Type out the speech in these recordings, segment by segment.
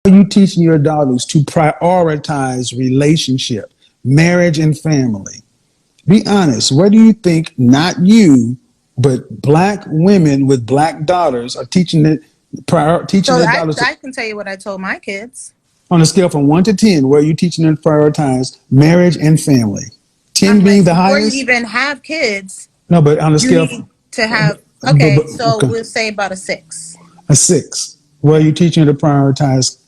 you teaching your daughters to prioritize relationship, marriage, and family? Be honest. What do you think, not you, but black women with black daughters are teaching their daughters I can tell you what I told my kids. on a scale from 1 to 10, where are you teaching them to prioritize marriage and family? 10 being the before highest? you even have kids. No, but on a You scale need to have, okay, so we'll say about a 6. A 6. Where are you teaching her to prioritize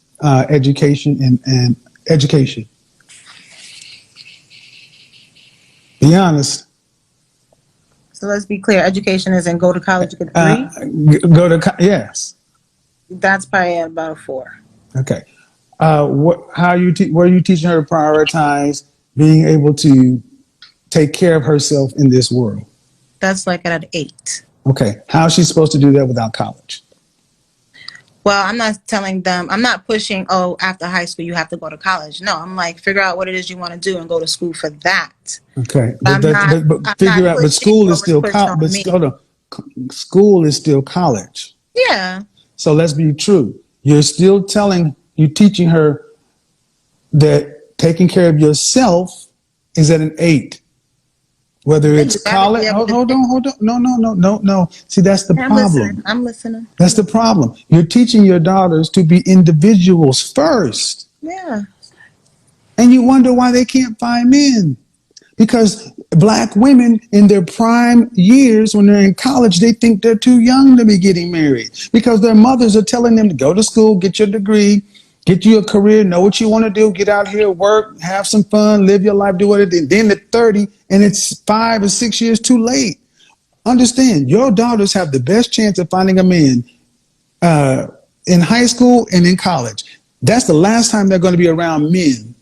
education and education? Be honest. So let's be clear. Education is in go to college, get a degree? Yes. That's probably at about a 4. Okay. Where are you teaching her to prioritize being able to take care of herself in this world? That's like at an 8. Okay. How is she supposed to do that without college? Well, I'm not telling them, I'm not pushing, oh, after high school, you have to go to college. No, I'm like, figure out what it is you want to do and go to school for that. Okay. But school is still college. School is still college. Yeah. So let's be true. You're teaching her that taking care of yourself is at an 8. Whether it's college, hold on. No. See, that's the problem. I'm listening. That's the problem. You're teaching your daughters to be individuals first. Yeah. And you wonder why they can't find men. Because black women in their prime years, when they're in college, they think they're too young to be getting married. Because their mothers are telling them to go to school, get your degree, get you a career, know what you want to do, get out here, work, have some fun, live your life, do what it is. Then at 30, and it's 5 or 6 years too late. Understand, your daughters have the best chance of finding a man in high school and in college. That's the last time they're going to be around men.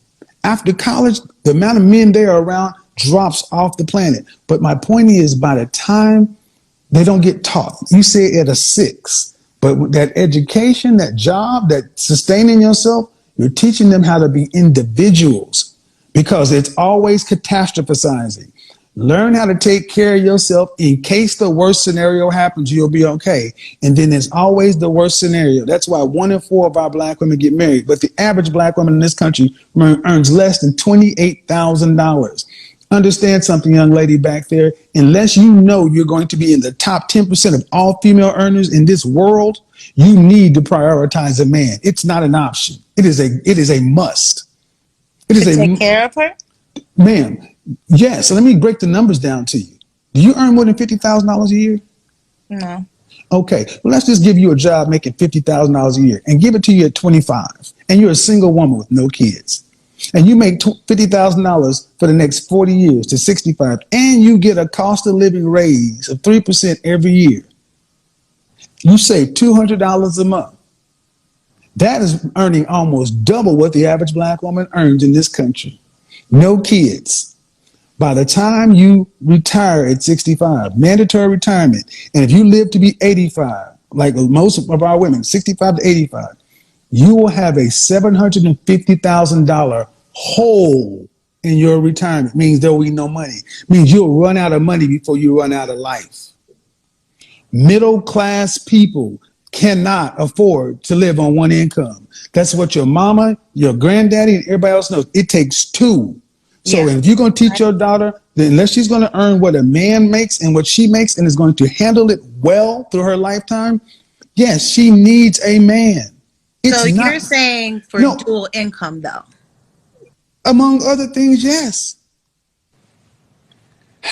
After college, the amount of men they are around drops off the planet. But my point is, by the time they don't get taught, you say at a 6, but that education, that job, that sustaining yourself, you're teaching them how to be individuals, because it's always catastrophizing. Learn how to take care of yourself in case the worst scenario happens, you'll be okay. And then there's always the worst scenario. That's why 1 in 4 of our black women get married. But the average black woman in this country earns less than $28,000. Understand something, young lady back there. Unless you know you're going to be in the top 10% of all female earners in this world, you need to prioritize a man. It's not an option. It is a must. Take care of her? Ma'am, yes. So let me break the numbers down to you. Do you earn more than $50,000 a year? No. Okay. Well, let's just give you a job making $50,000 a year and give it to you at 25. And you're a single woman with no kids. And you make $50,000 for the next 40 years to 65, and you get a cost of living raise of 3% every year. You save $200 a month. That is earning almost double what the average black woman earns in this country. No kids. By the time you retire at 65, mandatory retirement, and if you live to be 85, like most of our women, 65 to 85, you will have a $750,000 hole in your retirement. Means there will be no money. Means you'll run out of money before you run out of life. Middle class people cannot afford to live on one income. That's what your mama, your granddaddy, and everybody else knows. It takes 2. So if you're going to teach your daughter, then unless she's going to earn what a man makes and what she makes and is going to handle it well through her lifetime, yes, she needs a man. So you're saying for dual income, though? Among other things, yes.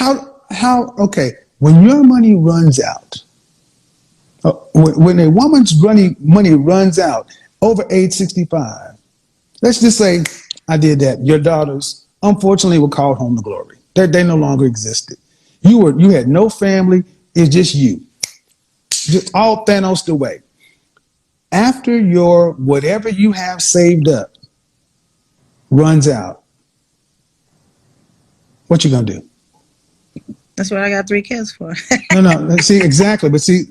Okay, when your money runs out, when a woman's money runs out over age 65, let's just say I did that. Your daughters, unfortunately, were called home to glory. They no longer existed. You had no family. It's just you. Just all Thanos away. After your whatever you have saved up runs out, what you gonna do? That's what I got 3 kids for. No. See, exactly. But see,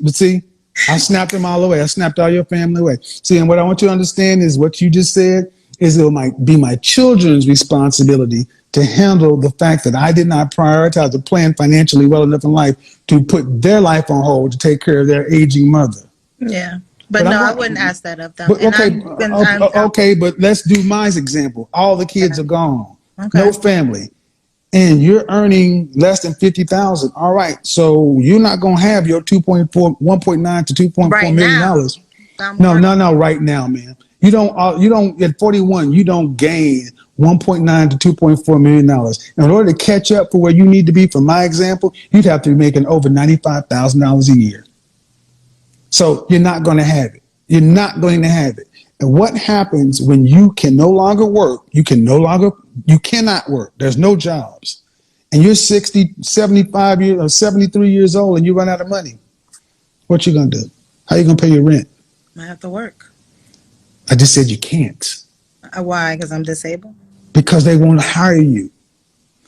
I snapped them all away. I snapped all your family away. See, and what I want you to understand is what you just said is it might be my children's responsibility to handle the fact that I did not prioritize or plan financially well enough in life to put their life on hold to take care of their aging mother. Yeah. But But no, I'm I going. wouldn't ask that of them. But And okay, okay. But let's do my example. All the kids are gone. Okay. No family. And you're earning less than 50,000. All right. So you're not going to have your 1.9 to 2.4 Right million now, dollars. I'm No, working. no, no, right now, man. You don't at 41, you don't gain 1.9 to 2.4 million dollars. In order to catch up for where you need to be, for my example, you'd have to be making over $95,000 a year. So you're not going to have it. You're not going to have it. And what happens when you can no longer work? You cannot work. There's no jobs. And you're 60, 75 years or 73 years old and you run out of money. What you going to do? How you going to pay your rent? I have to work. I just said you can't. Why? Because I'm disabled. Because they won't hire you.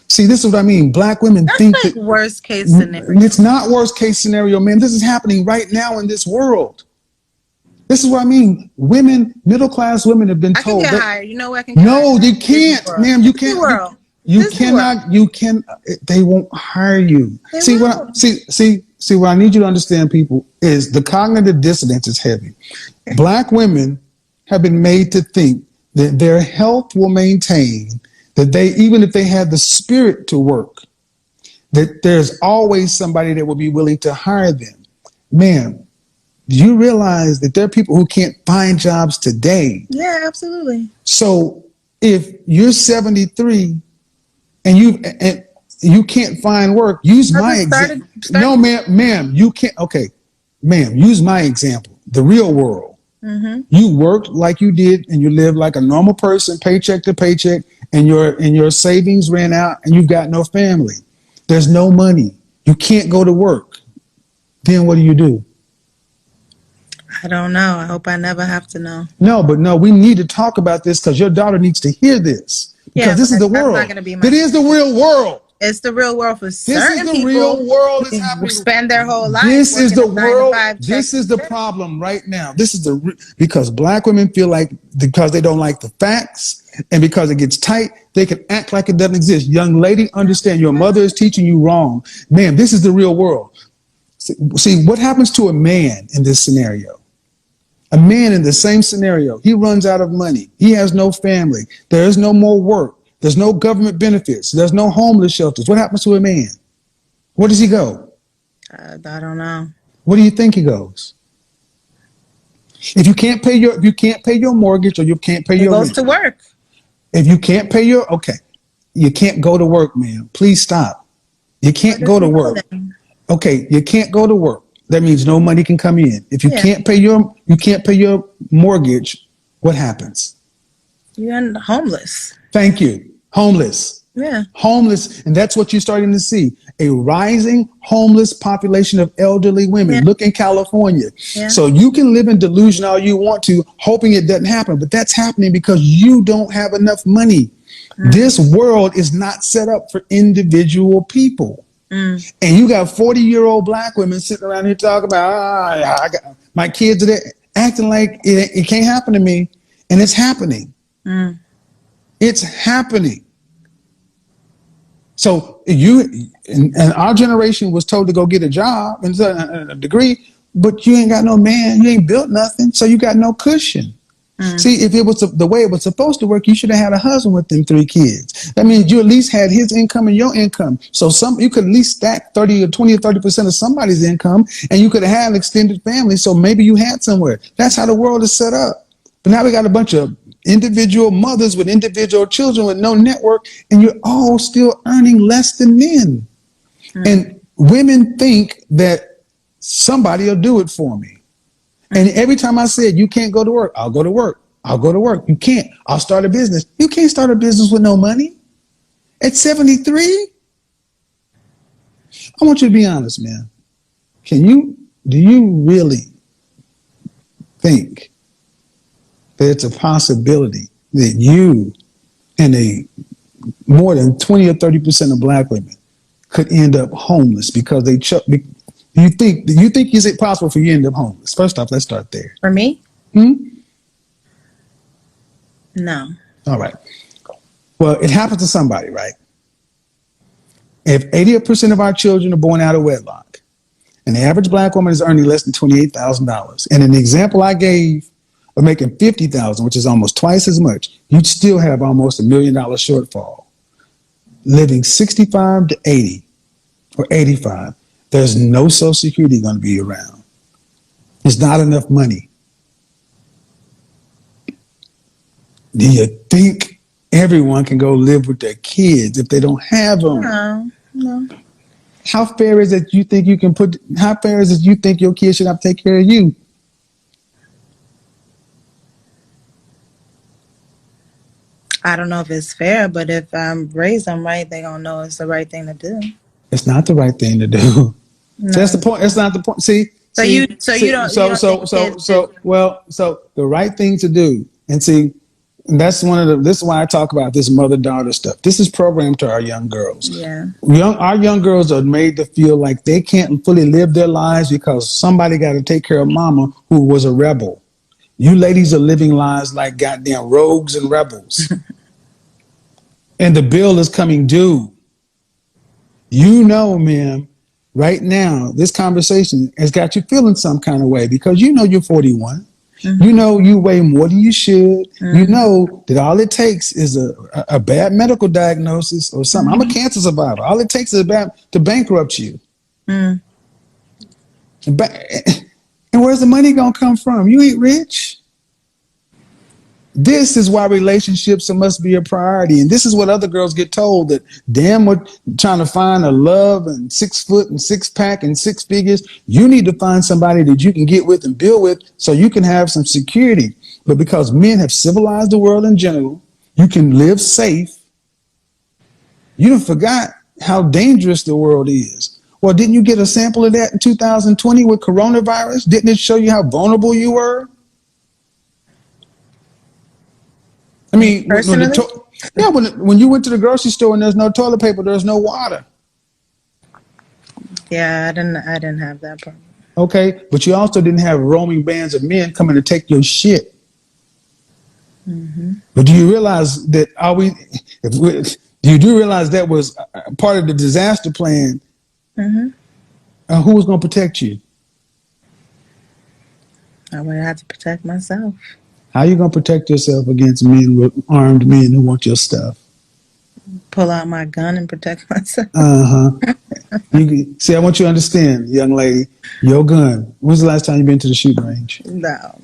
See, this is what I mean. Black women That's think like that worst case scenario. it's not worst case scenario, man. This is happening right now in this world. This is what I mean. Women, middle class women have been I can told get that hired. You know where I can get no, hired? you Disney can't, World. ma'am. You Disney can't. World. You Disney cannot. World. You can. They won't hire you. They See will. what? See what I need you to understand, people, is the cognitive dissonance is heavy. Black women have been made to think that their health will maintain, that they, even if they had the spirit to work, that there's always somebody that will be willing to hire them. Ma'am, do you realize that there are people who can't find jobs today? Yeah, absolutely. So if you're 73 and you can't find work, use I my just example. started. No, ma'am, you can't. Okay, ma'am, use my example. The real world. Mm-hmm. You worked like you did, and you lived like a normal person, paycheck to paycheck, and your savings ran out, and you've got no family. There's no money. You can't go to work. Then what do? I don't know. I hope I never have to know. No, but no, we need to talk about this because your daughter needs to hear this. Because Yeah, this is the that's world. not going to be my. It is the real world. It's the real world for This is certain the people real world that's who happening. spend their whole life This is working the a 9 to world. 5 check. This is the problem right now. This is because black women feel like because they don't like the facts and because it gets tight, they can act like it doesn't exist. Young lady, understand your mother is teaching you wrong. Man, this is the real world. See what happens to a man in this scenario? A man in the same scenario, he runs out of money. He has no family. There is no more work. There's no government benefits. There's no homeless shelters. What happens to a man? Where does he go? I don't know. Where do you think he goes? If you can't pay your mortgage or you can't pay your Goes rent. to work. If you can't pay you can't go to work, man. Please stop. You can't go to work. Okay, you can't go to work. That means no money can come in. If you can't pay your mortgage, what happens? You end homeless. Thank you. Homeless. Yeah. Homeless. And that's what you're starting to see. A rising homeless population of elderly women. Yeah. Look in California. Yeah. So you can live in delusion all you want to, hoping it doesn't happen. But that's happening because you don't have enough money. This world is not set up for individual people. And you got 40-year-old black women sitting around here talking about, I got my kids are there, acting like it can't happen to me. And it's happening. It's happening. So and our generation was told to go get a job and a degree, but you ain't got no man, you ain't built nothing, so you got no cushion. See, if it was the way it was supposed to work, you should have had a husband with them 3 kids. That means you at least had his income and your income. So you could at least stack 30 or 20 or 30% of somebody's income, and you could have had an extended family. So maybe you had somewhere. That's how the world is set up. But now we got a bunch of individual mothers with individual children with no network, and you're all still earning less than men. And women think that somebody will do it for me. And every time I said, you can't go to work, I'll go to work. I'll go to work. You can't. I'll start a business. You can't start a business with no money. At 73? I want you to be honest, man. Do you really think that it's a possibility that you and more than 20 or 30% of black women could end up homeless because they do you think is it possible for you to end up homeless? First off, let's start there. For me? No. All right. Well, it happens to somebody, right? If 80% of our children are born out of wedlock, and the average black woman is earning less than $28,000. And in the example I gave of making $50,000, which is almost twice as much, you'd still have almost $1 million shortfall. Living 65 to 80 or 85, there's no Social Security going to be around. It's not enough money. Do you think everyone can go live with their kids if they don't have them? No. How fair is it you think you can put, how fair is it you think your kids should have to take care of you? I don't know if it's fair, but if I raise them right, they're going to know it's the right thing to do. It's not the right thing to do. No. So that's the point. It's not the point. So the right thing to do, and see, that's this is why I talk about this mother-daughter stuff. This is programmed to our young girls. Yeah. Our young girls are made to feel like they can't fully live their lives because somebody got to take care of mama who was a rebel. You ladies are living lives like goddamn rogues and rebels. And the bill is coming due. You know, ma'am, right now, this conversation has got you feeling some kind of way because you know you're 41. Mm-hmm. You know you weigh more than you should. Mm-hmm. You know that all it takes is a bad medical diagnosis or something. Mm-hmm. I'm a cancer survivor. All it takes is to bankrupt you. Mm. And where's the money going to come from? You ain't rich. This is why relationships must be a priority. And this is what other girls get told, that damn, we're trying to find a love and 6 foot and 6 pack and 6 figures. You need to find somebody that you can get with and build with so you can have some security. But because men have civilized the world in general, you can live safe. You done forgot how dangerous the world is. Well, didn't you get a sample of that in 2020 with coronavirus? Didn't it show you how vulnerable you were? I mean, when you went to the grocery store and there's no toilet paper, there's no water. Yeah, I didn't have that problem. Okay, but you also didn't have roaming bands of men coming to take your shit. Mm-hmm. But do you realize that you do realize that was part of the disaster plan? Mm-hmm. Who was going to protect you? I would have to protect myself. How are you going to protect yourself against armed men who want your stuff? Pull out my gun and protect myself. See, I want you to understand, young lady, your gun. When's the last time you've been to the shooting range? No.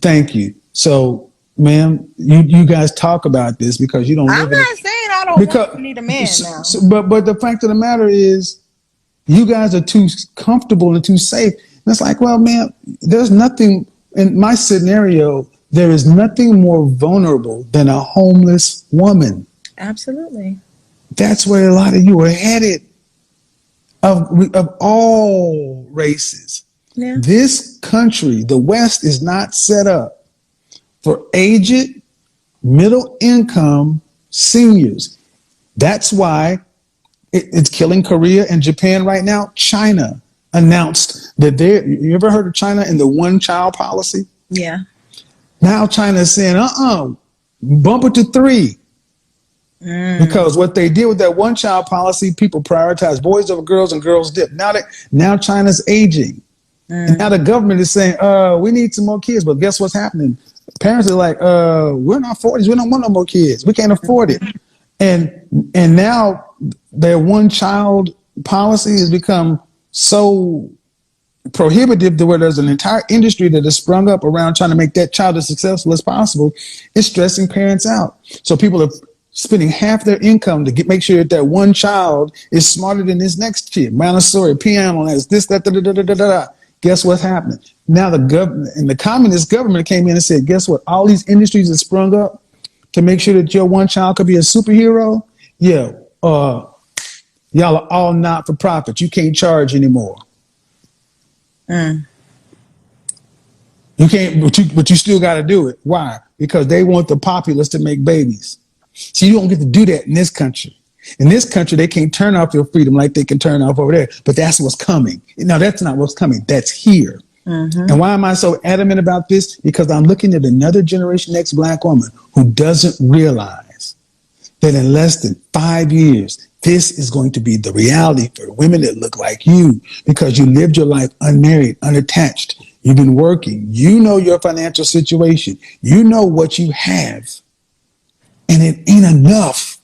Thank you. So, ma'am, you guys talk about this because you don't live in not saying I don't need a man now. But the fact of the matter is, you guys are too comfortable and too safe. And it's like, well, man, there's nothing... In my scenario, there is nothing more vulnerable than a homeless woman. Absolutely. That's where a lot of you are headed, of all races. Yeah. This country, the West, is not set up for aged, middle income seniors. That's why it's killing Korea and Japan right now. China announced that you ever heard of China and the one-child policy? Yeah. Now China is saying, bump it to 3. Because what they did with that one-child policy, people prioritize boys over girls and girls dip. Now China's aging. And now the government is saying, we need some more kids. But guess what's happening? Parents are like, we're in our 40s. We don't want no more kids. We can't afford it. And now their one-child policy has become so prohibitive to where there's an entire industry that has sprung up around trying to make that child as successful as possible. It's stressing parents out. So people are spending half their income to make sure that one child is smarter than this next kid. Montessori, piano, this, that, da. Guess what's happening? Now the government and the communist government came in and said, guess what? All these industries have sprung up to make sure that your one child could be a superhero. Yeah. Y'all are all not for profit. You can't charge anymore. You can't, but you still got to do it. Why? Because they want the populace to make babies. So you don't get to do that in this country. In this country, they can't turn off your freedom like they can turn off over there. But that's what's coming. No, that's not what's coming. That's here. Mm-hmm. And why am I so adamant about this? Because I'm looking at another Generation X black woman who doesn't realize that in less than 5 years, This is going to be the reality for women that look like you because you lived your life unmarried, unattached. You've been working. You know your financial situation. You know what you have. And it ain't enough.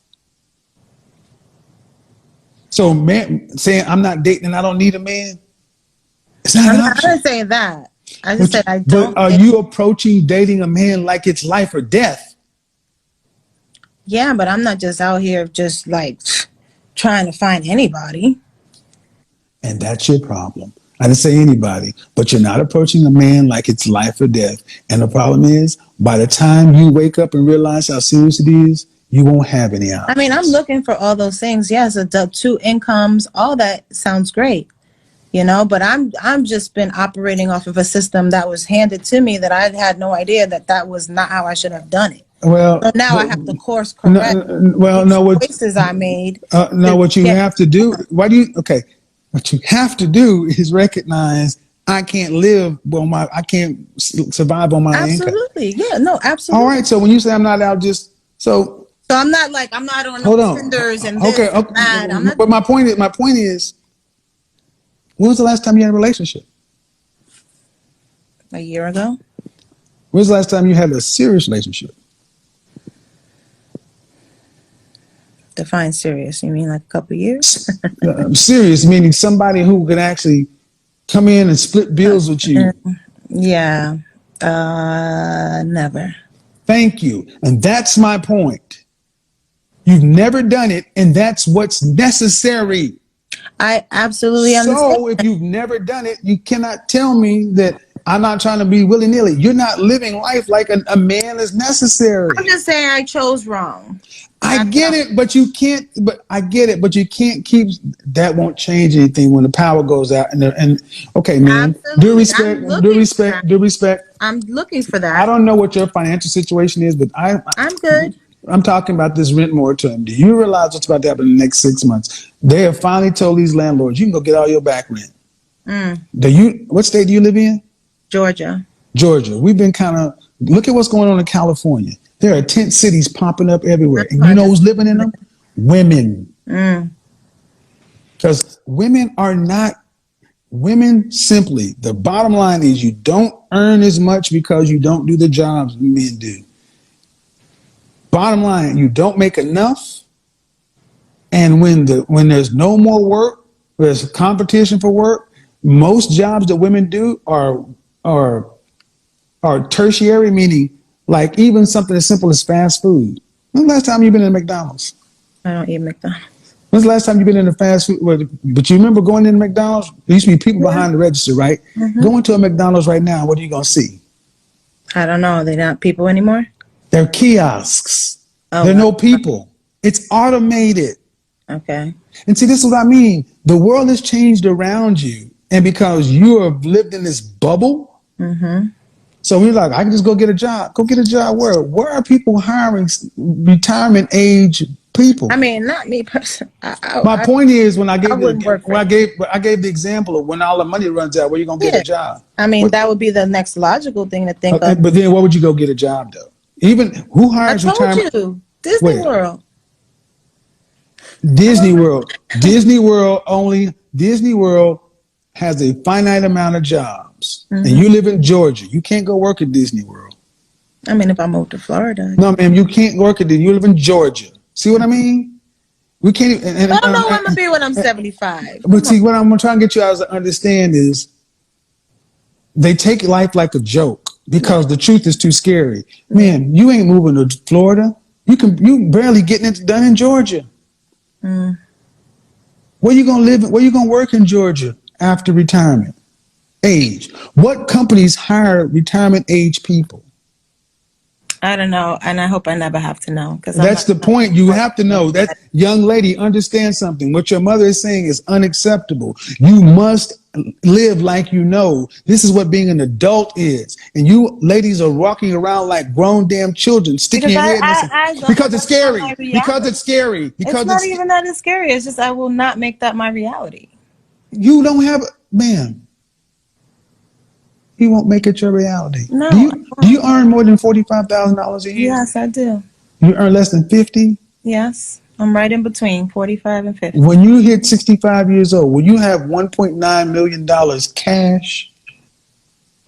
So man saying I'm not dating and I don't need a man, it's not an I option. didn't say that. I just said I don't. But are you approaching dating a man like it's life or death? Yeah, but I'm not just out here just like trying to find anybody. And that's your problem. I didn't say anybody, but you're not approaching a man like it's life or death. And the problem is, by the time you wake up and realize how serious it is, you won't have any options. I mean, I'm looking for all those things. Yes, two incomes, all that sounds great, you know. But I'm just been operating off of a system that was handed to me that I had no idea that was not how I should have done it. Well, so now I have to course correct choices I made. What you have to do, what you have to do is recognize I can't live I can't survive on my income. Absolutely. Yeah, no, absolutely. All right, so when you say I'm not out so I'm not on no Tinders and this and that. I'm not. But my point is, when was the last time you had a relationship? A year ago. When was the last time you had a serious relationship? Define serious. You mean like a couple years? Serious meaning somebody who can actually come in and split bills with you. Yeah. Never. Thank you. And that's my point. You've never done it, and that's what's necessary. I absolutely understand. So if you've never done it, you cannot tell me that I'm not trying to be willy-nilly. You're not living life like a man is necessary. I'm just saying I chose wrong. I get it, but you can't. But I get it, but you can't keep. That won't change anything when the power goes out. And okay, man, do respect. I'm looking for that. I don't know what your financial situation is, but I'm good. I'm talking about this rent moratorium. Do you realize what's about to happen in the next 6 months? They have finally told these landlords you can go get all your back rent. What state do you live in? Georgia. We've been look at what's going on in California. There are tent cities popping up everywhere. And you know who's living in them? Women. Because women simply, the bottom line is you don't earn as much because you don't do the jobs men do. Bottom line, you don't make enough. And when there's no more work, there's competition for work, most jobs that women do are tertiary, meaning like even something as simple as fast food. When's the last time you've been in McDonald's? I don't eat McDonald's. When's the last time you've been in a fast food? But you remember going into McDonald's? There used to be people behind the register, right? Go into a McDonald's right now. What are you going to see? I don't know. They're not people anymore? They're kiosks. There are no people. It's automated. Okay. And see, this is what I mean. The world has changed around you. And because you have lived in this bubble, so we're like, I can just go get a job. Go get a job where? Where are people hiring retirement age people? I mean, not me personally. My point is, when I gave the example of when all the money runs out, where you gonna get a job? I mean, that would be the next logical thing to think of. But then, where would you go get a job though? Even who hires retirement? I told you, Disney World. Disney World has a finite amount of jobs, and you live in Georgia. You can't go work at Disney World. I mean, if I moved to Florida. No, ma'am, you can't work at Disney. You live in Georgia. See what I mean? We can't. I don't know what I'm gonna be when I'm 75. But see, what I'm trying to get you guys to understand is, they take life like a joke because the truth is too scary. Man, you ain't moving to Florida. You barely getting it done in Georgia. Where you gonna live? Where you gonna work in Georgia after retirement age? What companies hire retirement age people? I don't know, and I hope I never have to know. Because that's the point. You have to know. That young lady, understand something. What your mother is saying is unacceptable. You must live like you know. This is what being an adult is. And you ladies are walking around like grown damn children, sticking your head in because it's scary. Because it's scary. Because it's not even that it's scary. It's just I will not make that my reality. You don't have, ma'am. You won't make it your reality. No. Do you earn more than $45,000 a year? Yes, I do. You earn less than 50? Yes. I'm right in between 45 and 50. When you hit 65 years old, will you have $1.9 million cash?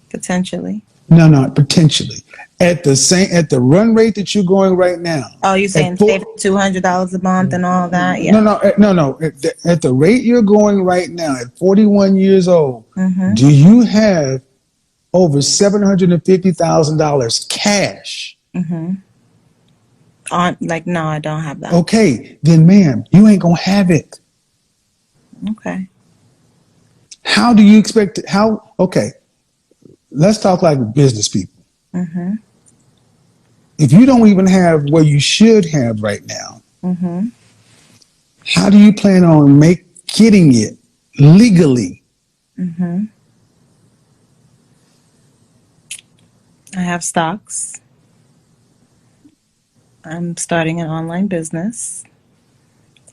Potentially. No, potentially. At the run rate that you're going right now. Oh, you're saying save $200 a month and all that? Yeah. No. At the rate you're going right now, at 41 years old, Mm-hmm. do you have over $750,000 cash? Mm-hmm. No, I don't have that. Okay, then ma'am, you ain't gonna have it. Okay. How do you expect it? Okay, let's talk like business people. Mm-hmm. If you don't even have what you should have right now, Mm-hmm. how do you plan on getting it legally? Mm-hmm. I have stocks. I'm starting an online business.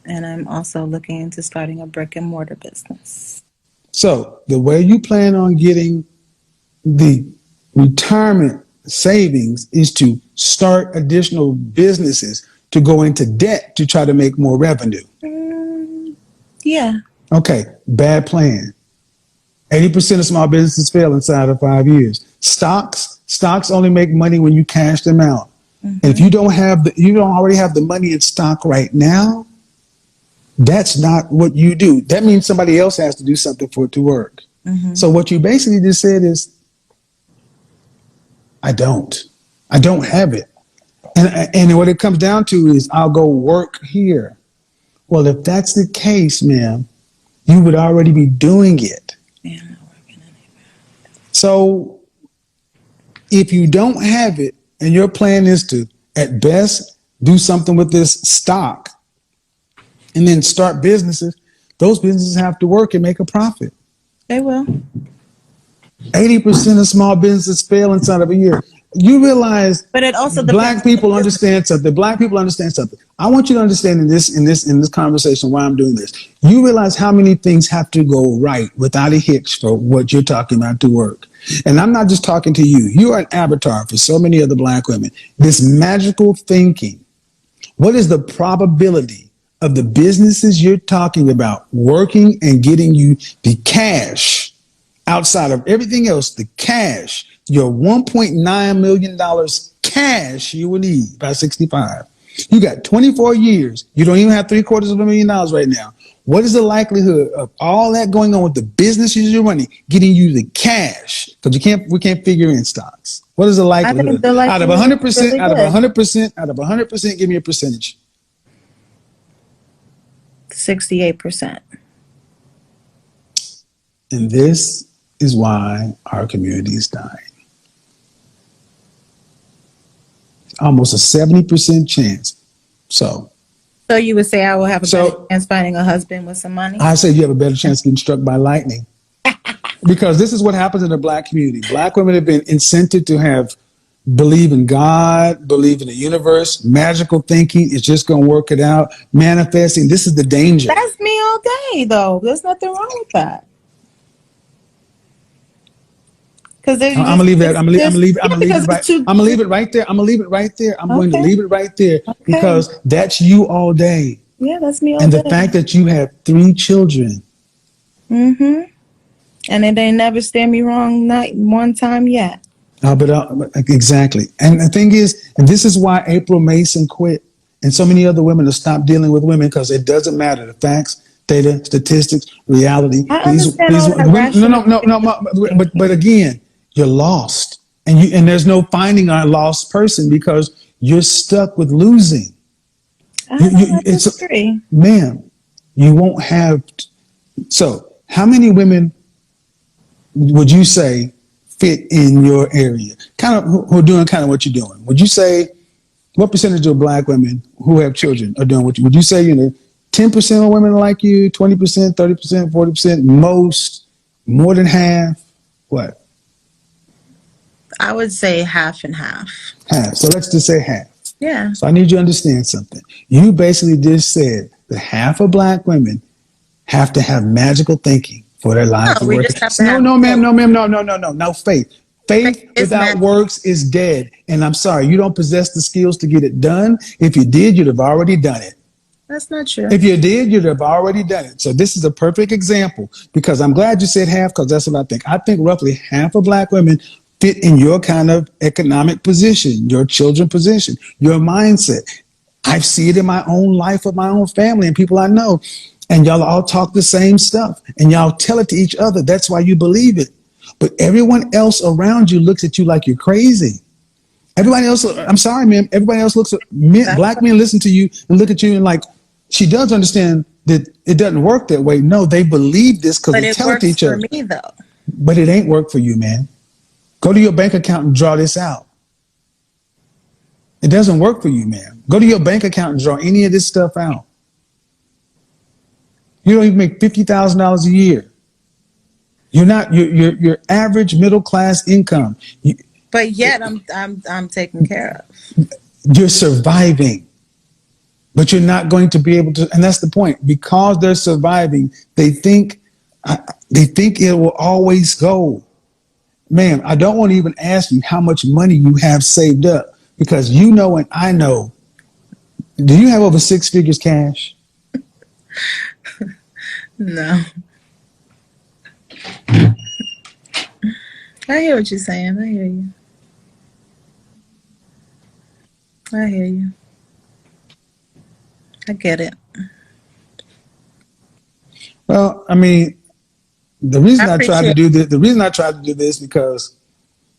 And I'm also looking into starting a brick and mortar business. So the way you plan on getting the retirement savings is to start additional businesses to go into debt to try to make more revenue. Yeah. Okay, bad plan. 80% of small businesses fail inside of 5 years. Stocks only make money when you cash them out. Mm-hmm. And if you don't already have the money in stock right now, that's not what you do. That means somebody else has to do something for it to work. Mm-hmm. So what you basically just said is, I don't have it. And what it comes down to is I'll go work here. Well, if that's the case, ma'am, you would already be doing it. Yeah, I'm not working anywhere. So if you don't have it and your plan is to, at best, do something with this stock and then start businesses, those businesses have to work and make a profit. They will. 80% of small businesses fail inside of a year. You realize, but it also black people understand something. Black people understand something. I want you to understand in this conversation why I'm doing this. You realize how many things have to go right without a hitch for what you're talking about to work. And I'm not just talking to you. You are an avatar for so many other black women. This magical thinking. What is the probability of the businesses you're talking about working and getting you the cash outside of everything else, the cash, your $1.9 million cash you will need by 65. You got 24 years. You don't even have $750,000 right now. What is the likelihood of all that going on with the businesses you're running, getting you the cash? Because we can't figure in stocks. What is the likelihood? Out of 100%, out of 100%, give me a percentage. 68%. And this is why our community is dying. Almost a 70% chance. So you would say I will have a better chance finding a husband with some money? I said you have a better chance getting struck by lightning. Because this is what happens in the black community. Black women have been incented to believe in God, believe in the universe, magical thinking. It's just going to work it out. Manifesting. This is the danger. That's me all day, though. There's nothing wrong with that. I'm gonna leave it right there. I'm going to leave it right there because that's you all day. Yeah, that's me all day. And the fact that you have 3 children. Mm-hmm. And they never steer me wrong, not one time yet. Exactly. And the thing is, and this is why April Mason quit, and so many other women have stopped dealing with women because it doesn't matter. The facts, data, statistics, reality. I understand all that. But again, you're lost, and there's no finding a lost person because you're stuck with losing. Ma'am, you won't have. So, how many women would you say fit in your area? Kind of who are doing kind of what you're doing. Would you say what percentage of black women who have children are doing what you? Would you say 10% of women are like you, 20%, 30%, 40%, more than half? What? I would say half and half. Half. So let's just say half. Yeah. So I need you to understand something. You basically just said that half of black women have to have magical thinking for their lives to work. No, ma'am. No, faith. Faith without works is dead. And I'm sorry, you don't possess the skills to get it done. If you did, you'd have already done it. That's not true. If you did, you'd have already done it. So this is a perfect example, because I'm glad you said half, because that's what I think. I think roughly half of black women fit in your kind of economic position, your children position, your mindset. I see it in my own life with my own family and people I know. And y'all all talk the same stuff and y'all tell it to each other. That's why you believe it. But everyone else around you looks at you like you're crazy. Everybody else, I'm sorry, man. Everybody else looks at men, black men listen to you and look at you and like, she does understand that it doesn't work that way. No, they believe this because they tell it to each other. But it works for me, though. But it ain't work for you, man. Go to your bank account and draw this out. It doesn't work for you, man. Go to your bank account and draw any of this stuff out. You don't even make $50,000 a year. You're not your average middle class income. But yet I'm taken care of. You're surviving. But you're not going to be able to, and that's the point. Because they're surviving, they think it will always go. Ma'am, I don't want to even ask you how much money you have saved up, because you know and I know. Do you have over 6 figures cash? No. I hear what you're saying. I hear you. I hear you. I get it. Well, I mean, the reason I tried to do this because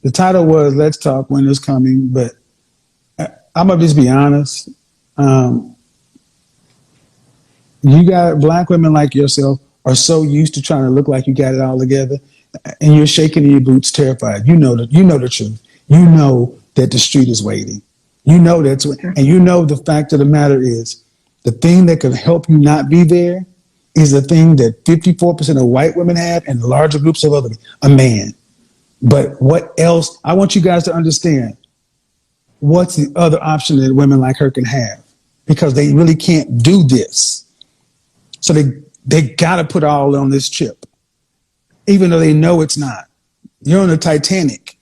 the title was "Let's Talk Winter's Coming," but I'm gonna just be honest. You got black women like yourself are so used to trying to look like you got it all together, and you're shaking in your boots, terrified. You know the truth. You know that the street is waiting. You know and you know the fact of the matter is, the thing that could help you not be there is the thing that 54% of white women have and larger groups of other, a man. But what else? I want you guys to understand what's the other option that women like her can have, because they really can't do this. So they got to put all on this chip, even though they know it's not. You're on the Titanic,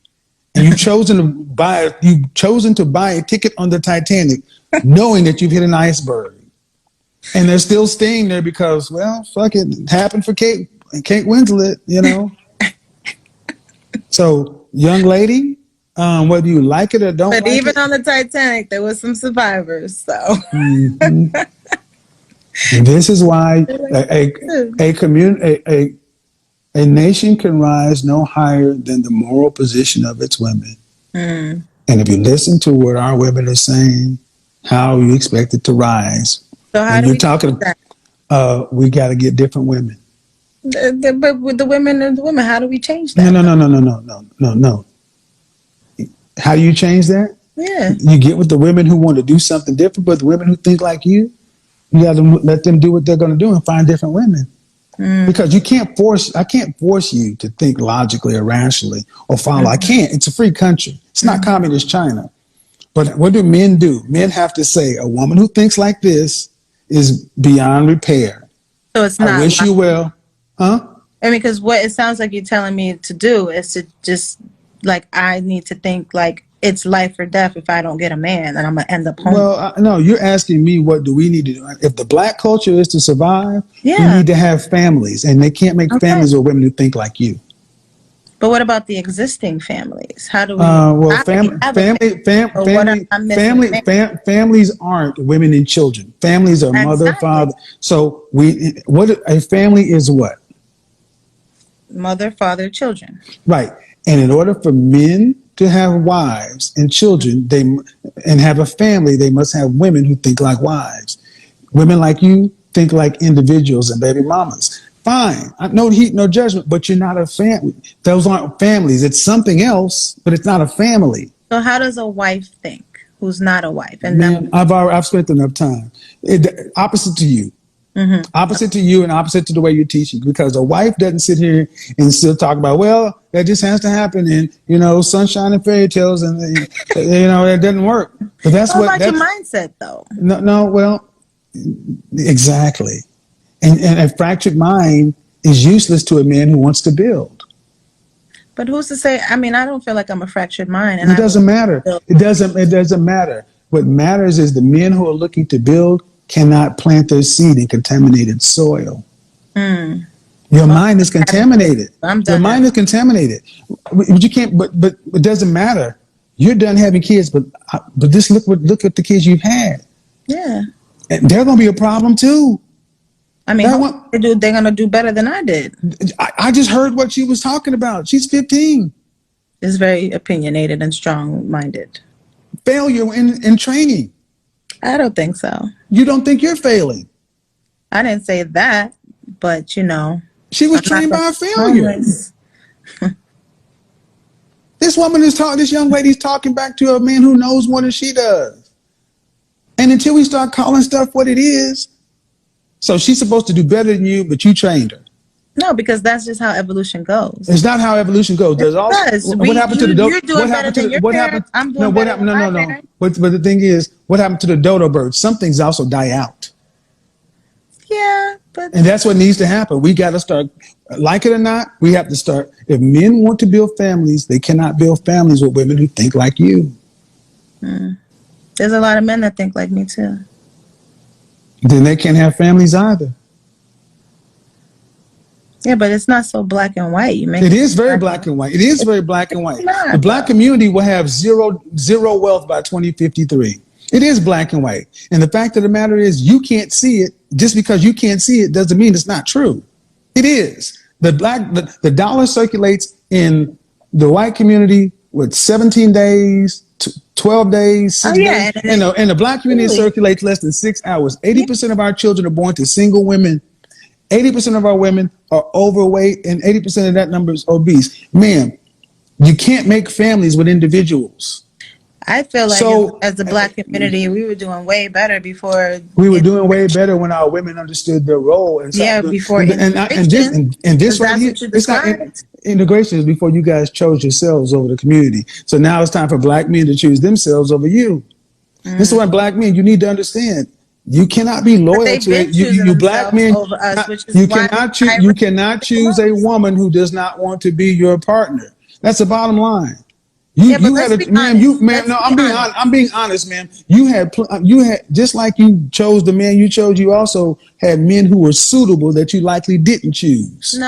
and you've chosen to buy a ticket on the Titanic, knowing that you've hit an iceberg, and they're still staying there because, well, fuck it, it happened for Kate Winslet, you know. So, young lady, whether you like it or don't, but like even it, on the Titanic, there was some survivors. So. Mm-hmm. And this is why a nation can rise no higher than the moral position of its women. Mm. And if you listen to what our women are saying, how you expect it to rise? So how do you're talking? We got to get different women. But with the women, how do we change that? No. How do you change that? Yeah, you get with the women who want to do something different, but the women who think like you. You got to let them do what they're going to do and find different women. Because I can't force you to think logically or rationally or follow. I can't. It's a free country. It's not communist China. But what do? Men have to say, a woman who thinks like this is beyond repair. So it's not. I wish you well. Huh? I mean, because what it sounds like you're telling me to do is to just, like, I need to think like it's life or death if I don't get a man, and I'm going to end up home. Well, no, you're asking me what do we need to do. If the black culture is to survive, we need to have families, and they can't make families with women who think like you. But what about the existing families? How do we? Families aren't women and children. Families are mother, father. So a family is what? Mother, father, children. Right. And in order for men to have wives and children, and have a family, they must have women who think like wives. Women like you think like individuals and baby mamas. Fine. No heat, no judgment, but you're not a family. Those aren't families. It's something else, but it's not a family. So how does a wife think who's not a wife? And man, I've spent enough time. Opposite to you. Mm-hmm. Opposite to you and opposite to the way you're teaching, because a wife doesn't sit here and still talk about, well, that just has to happen, and sunshine and fairy tales, and that doesn't work. But that's what about your mindset, though. No, well, exactly. And a fractured mind is useless to a man who wants to build. But who's to say? I mean, I don't feel like I'm a fractured mind, and it doesn't matter. It doesn't matter. What matters is the men who are looking to build cannot plant their seed in contaminated soil. Mm. Your mind is contaminated. I'm done. Your mind is contaminated. But you can't. But it doesn't matter. You're done having kids. But this look at the kids you've had. Yeah. And they're gonna be a problem too. I mean, they're gonna do better than I did. I just heard what she was talking about. She's 15. Is very opinionated and strong-minded. Failure in training. I don't think so. You don't think you're failing? I didn't say that, but she was trained by a failure. This young lady's talking back to a man who knows more than she does. And until we start calling stuff what it is, so she's supposed to do better than you, but you trained her. No, because that's just how evolution goes. It's not how evolution goes. There's also what happened to the dodo? What happened to the what happened? No, what happened? No. But the thing is, what happened to the dodo bird? Some things also die out. Yeah, and that's what needs to happen. We got to start, like it or not, we have to start. If men want to build families, they cannot build families with women who think like you. There's a lot of men that think like me too. Then they can't have families either. Yeah, but it's not so black and white. It is very black and white. It is very black and white. The black community will have zero wealth by 2053. It is black and white. And the fact of the matter is, you can't see it. Just because you can't see it doesn't mean it's not true. It is. The dollar circulates in the white community with 17 days, 12 days, 6 days. And the black community circulates less than 6 hours. 80% of our children are born to single women. 80% of our women are overweight, and 80% of that number is obese. Ma'am, you can't make families with individuals. I feel like as the black community, we were doing way better before. We were doing way better when our women understood their role. And before integration. And this right here, it's not integration is before you guys chose yourselves over the community. So now it's time for black men to choose themselves over you. This is why black men, you need to understand. You cannot be loyal to it. You black men. You cannot choose a woman who does not want to be your partner. That's the bottom line. I'm being honest, man. You had just like you chose the man you chose. You also had men who were suitable that you likely didn't choose. No.